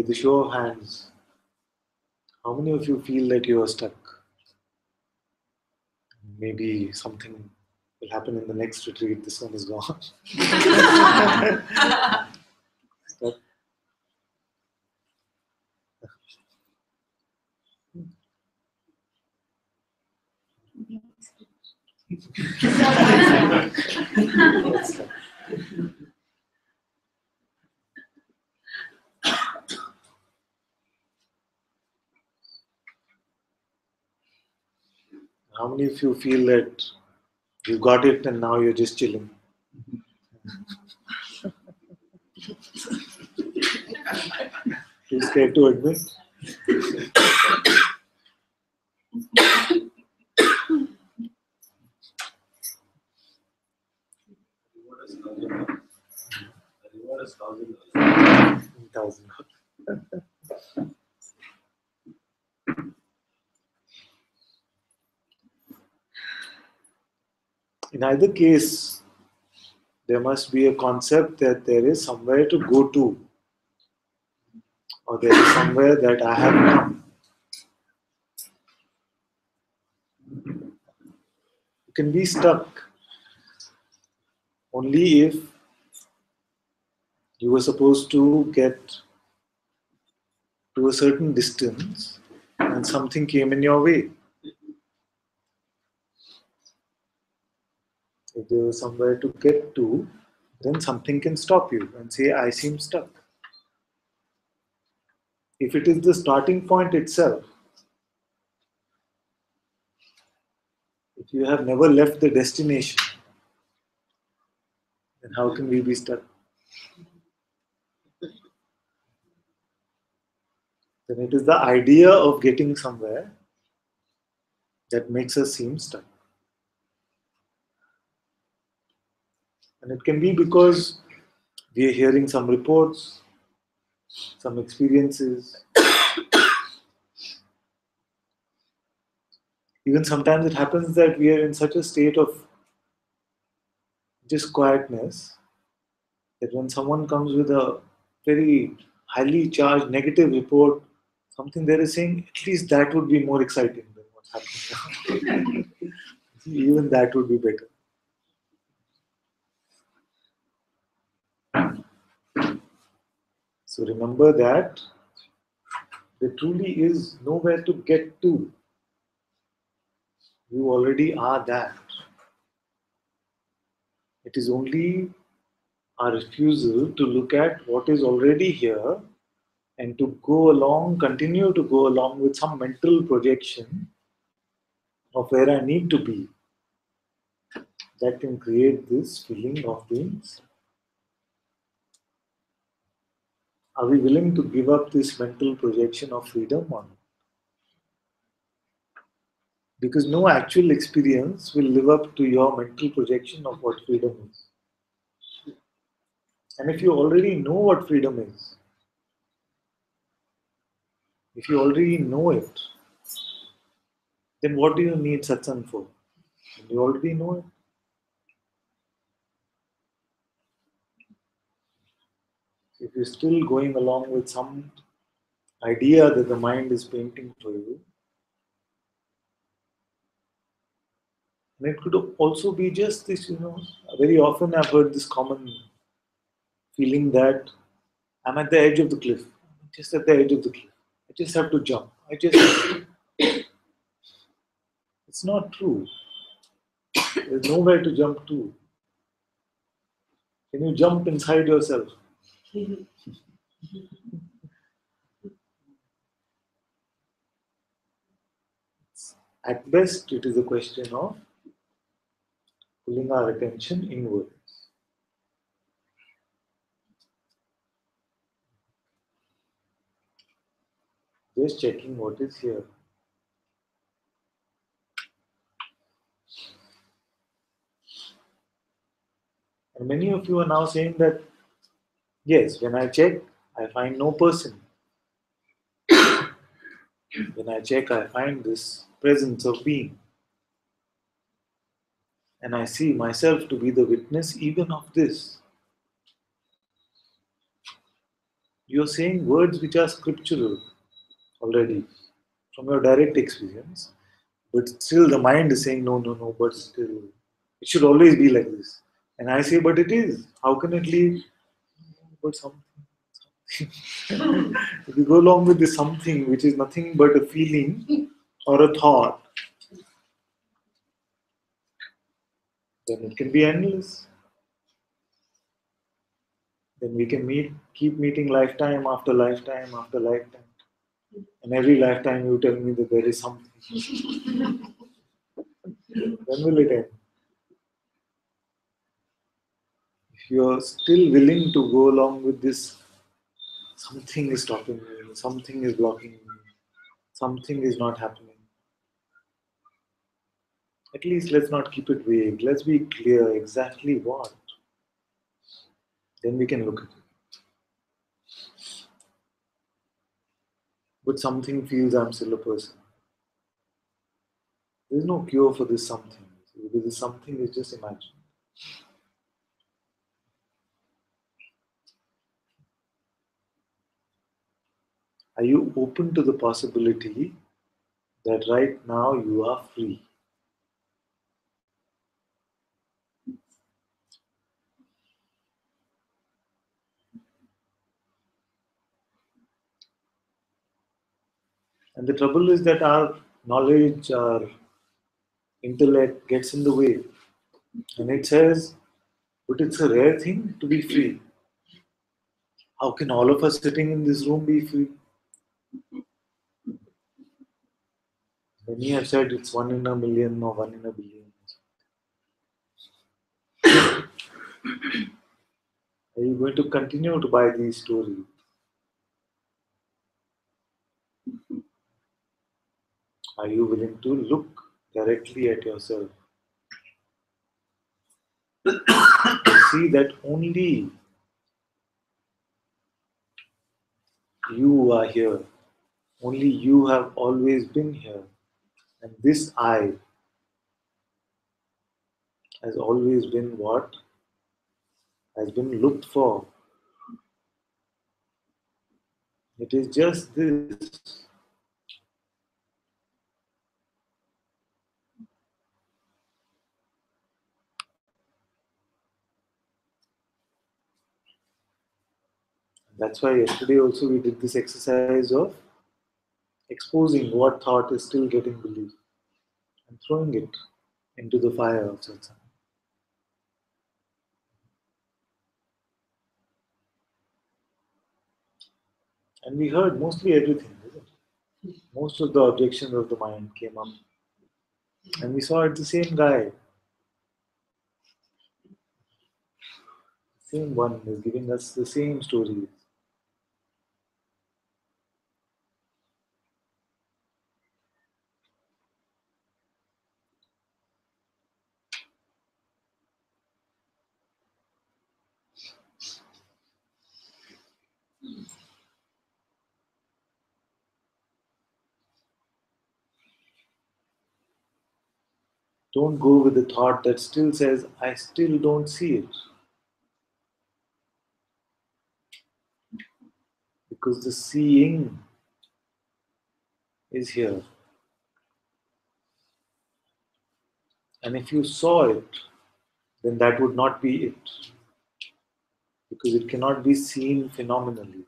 with a show of hands, how many of you feel that you are stuck? Maybe something will happen in the next retreat, this one is gone. Stuck. That's stuck. How many of you feel that you got it and now you're just chilling? Too scared to admit? $1,000. In either case, there must be a concept that there is somewhere to go to, or there is somewhere that I have come. You can be stuck only if you were supposed to get to a certain distance and something came in your way. If there was somewhere to get to, then something can stop you and say, I seem stuck. If it is the starting point itself, if you have never left the destination, then how can we be stuck? Then it is the idea of getting somewhere that makes us seem stuck. And it can be because we are hearing some reports, some experiences. Even sometimes it happens that we are in such a state of just quietness that when someone comes with a very highly charged negative report, something there is saying, at least that would be more exciting than what's happening now. Even that would be better. So remember that there truly is nowhere to get to. You already are that. It is only our refusal to look at what is already here and to go along, continue to go along with some mental projection of where I need to be, that can create this feeling of being stuck. Are we willing to give up this mental projection of freedom or not? Because no actual experience will live up to your mental projection of what freedom is. And if you already know what freedom is, if you already know it, then what do you need satsang for? You already know it. If you're still going along with some idea that the mind is painting for you, and it could also be just this, very often I've heard this common feeling that I'm at the edge of the cliff. I'm just at the edge of the cliff. I just have to jump. It's not true. There's nowhere to jump to. Can you jump inside yourself? At best, it is a question of pulling our attention inwards. Just checking what is here. And many of you are now saying that, yes, when I check, I find no person. When I check, I find this presence of being. And I see myself to be the witness even of this. You're saying words which are scriptural already from your direct experience, but still the mind is saying, no, no, no, but still, it should always be like this. And I say, but it is. How can it leave? But something. If you go along with this something which is nothing but a feeling or a thought, then it can be endless. Then we can keep meeting lifetime after lifetime after lifetime. And every lifetime you tell me that there is something. When will it end? If you're still willing to go along with this, something is stopping me, something is blocking me, something is not happening. At least let's not keep it vague. Let's be clear exactly what. Then we can look at it. But something feels I'm still a person. There's no cure for this something. Because this something is just imagined. Are you open to the possibility that right now you are free? And the trouble is that our knowledge, our intellect gets in the way. And it says, but it's a rare thing to be free. How can all of us sitting in this room be free? Many have said it's one in a million or one in a billion. Are you going to continue to buy these stories? Are you willing to look directly at yourself and see that only you are here? Only you have always been here. And this I has always been what has been looked for. It is just this. That's why yesterday also we did this exercise of exposing what thought is still getting believed and throwing it into the fire of Satsang. And we heard mostly everything, isn't it? Most of the objections of the mind came up. And we saw it the same guy, same one is giving us the same stories. Don't go with the thought that still says, I still don't see it. Because the seeing is here. And if you saw it, then that would not be it. Because it cannot be seen phenomenally.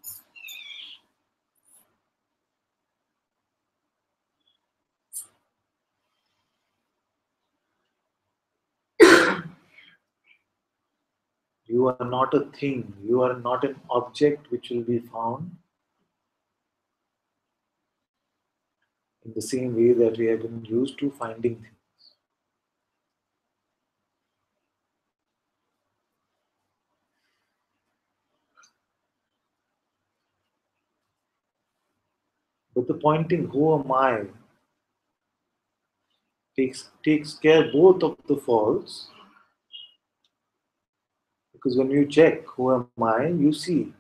You are not a thing, you are not an object which will be found in the same way that we have been used to finding things. But the pointing, who am I, takes care both of the faults, because when you check who am I, you see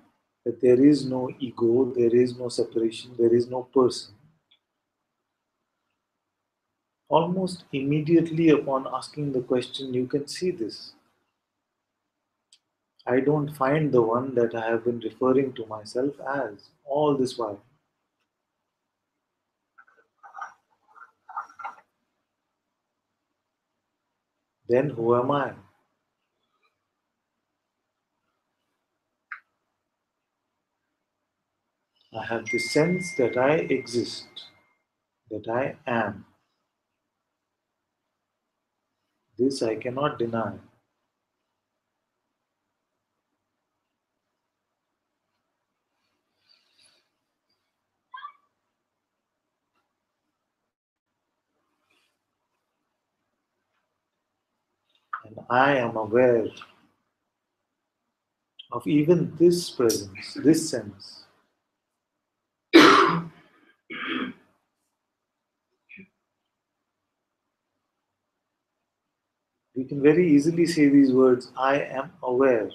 that there is no ego, there is no separation, there is no person. Almost immediately upon asking the question, you can see this. I don't find the one that I have been referring to myself as all this while. Then who am I? I have the sense that I exist, that I am. This I cannot deny. And I am aware of even this presence, this sense. We can very easily say these words, I am aware.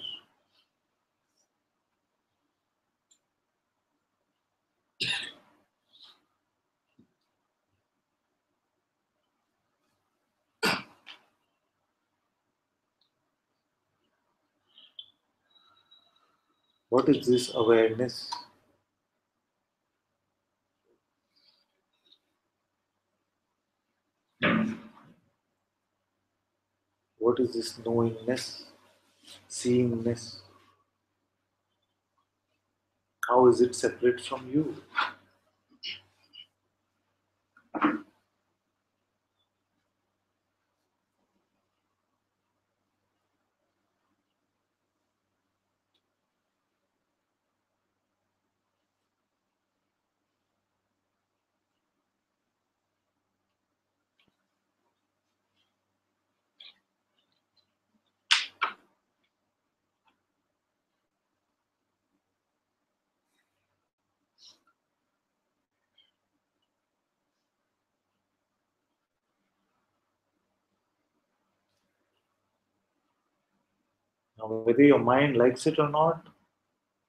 What is this awareness? What is this knowingness, seeingness? How is it separate from you? Now, whether your mind likes it or not,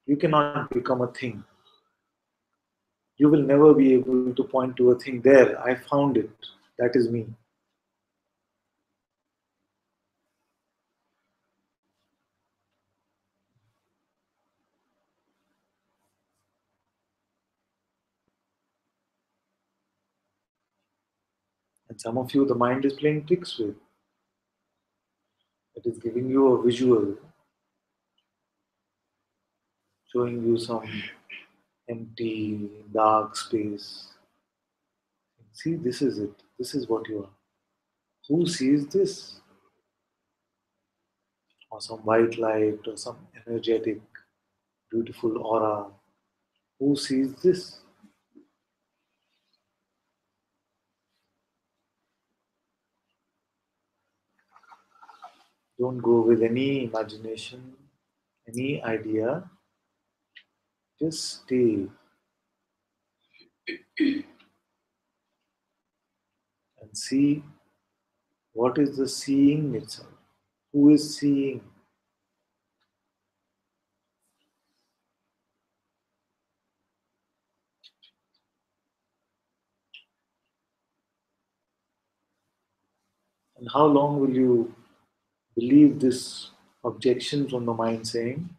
you cannot become a thing. You will never be able to point to a thing. There, I found it. That is me. And some of you, the mind is playing tricks with. It is giving you a visual, showing you some empty, dark space. See, this is it. This is what you are. Who sees this? Or some white light, or some energetic, beautiful aura. Who sees this? Don't go with any imagination, any idea. Just stay and see what is the seeing itself. Who is seeing? And how long will you believe this objection from the mind saying,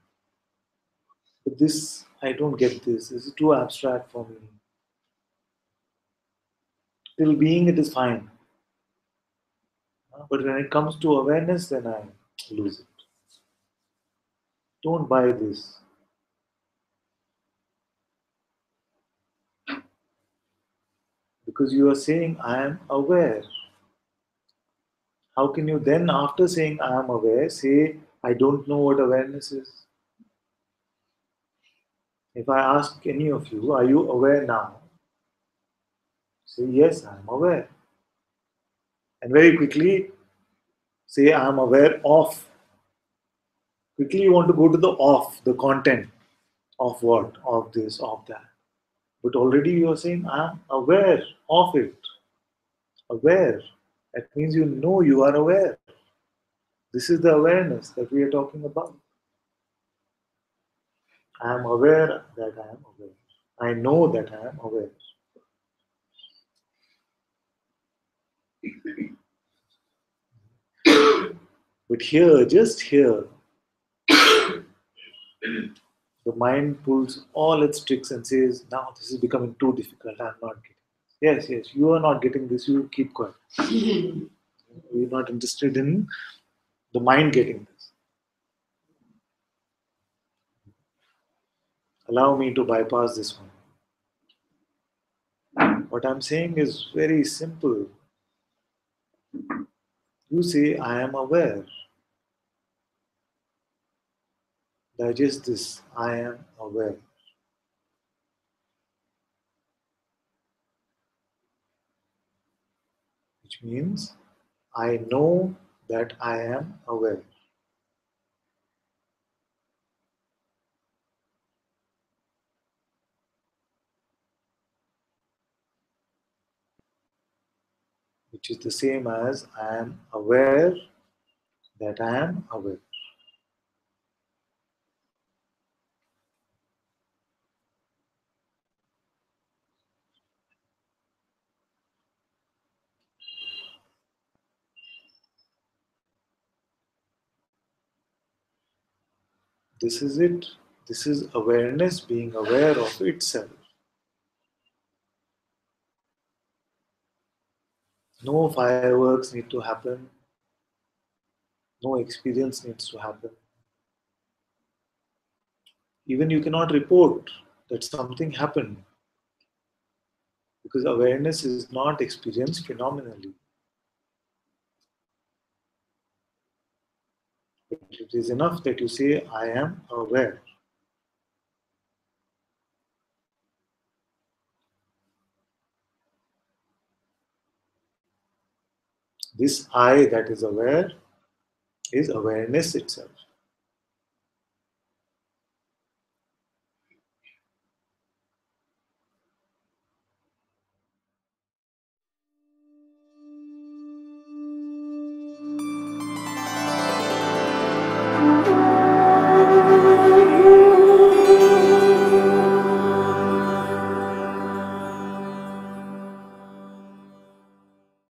but this, I don't get this. This is too abstract for me. Till being, it is fine. But when it comes to awareness, then I lose it. Don't buy this. Because you are saying, I am aware. How can you then, after saying, I am aware, say, I don't know what awareness is? If I ask any of you, are you aware now? Say, yes, I am aware. And very quickly, say, I am aware of. Quickly, you want to go to the of, the content of what, of this, of that. But already you are saying, I am aware of it. Aware. That means you know you are aware. This is the awareness that we are talking about. I am aware that I am aware. I know that I am aware. But here, just here, The mind pulls all its tricks and says, now this is becoming too difficult. I'm not getting this. Yes, yes, you are not getting this. You keep quiet. We're not interested in the mind getting this. Allow me to bypass this one. What I'm saying is very simple. You say, I am aware. Digest this. I am aware. Which means I know that I am aware. Which is the same as I am aware that I am aware. This is it. This is awareness being aware of itself. No fireworks need to happen. No experience needs to happen. Even you cannot report that something happened because awareness is not experienced phenomenally. But it is enough that you say, I am aware. This I that is aware is awareness itself.